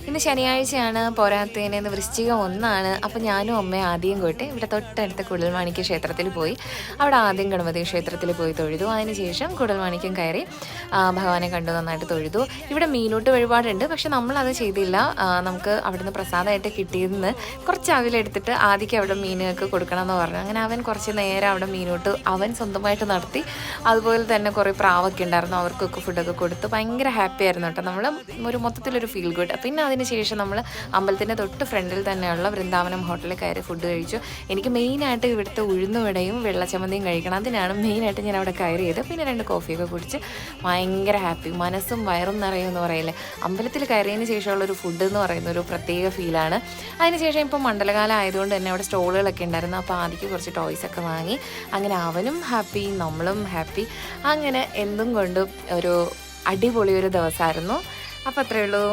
ഇന്ന് ശനിയാഴ്ചയാണ്, പോരാത്തതിന് വൃശ്ചികം 1 അപ്പോൾ ഞാനും അമ്മയും ആദ്യം പോയിട്ട് ഇവിടെ തൊട്ടടുത്ത കുടൽമാണിക്യ ക്ഷേത്രത്തിൽ പോയി. അവിടെ ആദ്യം ഗണപതി ക്ഷേത്രത്തിൽ പോയി തൊഴുതു. അതിനുശേഷം കുടൽമാണിക്യം കയറി ഭഗവാനെ കണ്ടു, നന്നായിട്ട് തൊഴുതു. ഇവിടെ മീനൂട്ട് വഴിപാടുണ്ട്, പക്ഷെ നമ്മളത് ചെയ്തില്ല. നമുക്ക് അവിടുന്ന് പ്രസാദമായിട്ട് കിട്ടിയതെന്ന് കുറച്ച് അവിലെടുത്തിട്ട് ആദ്യം അവിടെ മീനുകൾക്ക് കൊടുക്കണം എന്ന് പറഞ്ഞു. അങ്ങനെ അവൻ കുറച്ച് നേരം അവിടെ മീനൂട്ട് അവൻ സ്വന്തമായിട്ട് നടത്തി. അതുപോലെ തന്നെ കുറേ പ്രാവൊക്കെ ഉണ്ടായിരുന്നു, അവർക്കൊക്കെ ഫുഡൊക്കെ കൊടുത്ത് ഭയങ്കര ഹാപ്പി ആയിരുന്നു കേട്ടോ. നമ്മൾ ഒരു മൊത്തത്തിലൊരു ഫീൽ ഗുഡ്. പിന്നെ അതിന് ശേഷം നമ്മൾ അമ്പലത്തിൻ്റെ തൊട്ട് ഫ്രണ്ടിൽ തന്നെയുള്ള വൃന്ദാവനം ഹോട്ടലിൽ കയറി ഫുഡ് കഴിച്ചു. എനിക്ക് മെയിനായിട്ട് ഇവിടുത്തെ ഉഴുന്നുവടയും വെള്ളച്ചമ്മന്തിയും കഴിക്കണം, അതിനാണ് മെയിനായിട്ട് ഞാൻ അവിടെ കയറിയത്. പിന്നെ 2 കോഫിയൊക്കെ കുടിച്ച് ഭയങ്കര ഹാപ്പി, മനസ്സും വയറും നിറയുമെന്ന് പറയില്ലേ. അമ്പലത്തിൽ കയറിയതിന് ശേഷമുള്ളൊരു ഫുഡ് എന്ന് പറയുന്ന ഒരു പ്രത്യേക ഫീലാണ്. അതിനുശേഷം ഇപ്പോൾ മണ്ഡലകാലം ആയതുകൊണ്ട് തന്നെ അവിടെ സ്റ്റോളുകളൊക്കെ ഉണ്ടായിരുന്നു. അപ്പോൾ ആദ്യം കുറച്ച് ടോയ്സൊക്കെ വാങ്ങി. അങ്ങനെ അവനും ഹാപ്പി, നമ്മളും ഹാപ്പി. അങ്ങനെ എന്തും കൊണ്ടും ഒരു അടിപൊളി ഒരു ദിവസമായിരുന്നു. അപ്പോൾ അത്രയേ ഉള്ളൂ.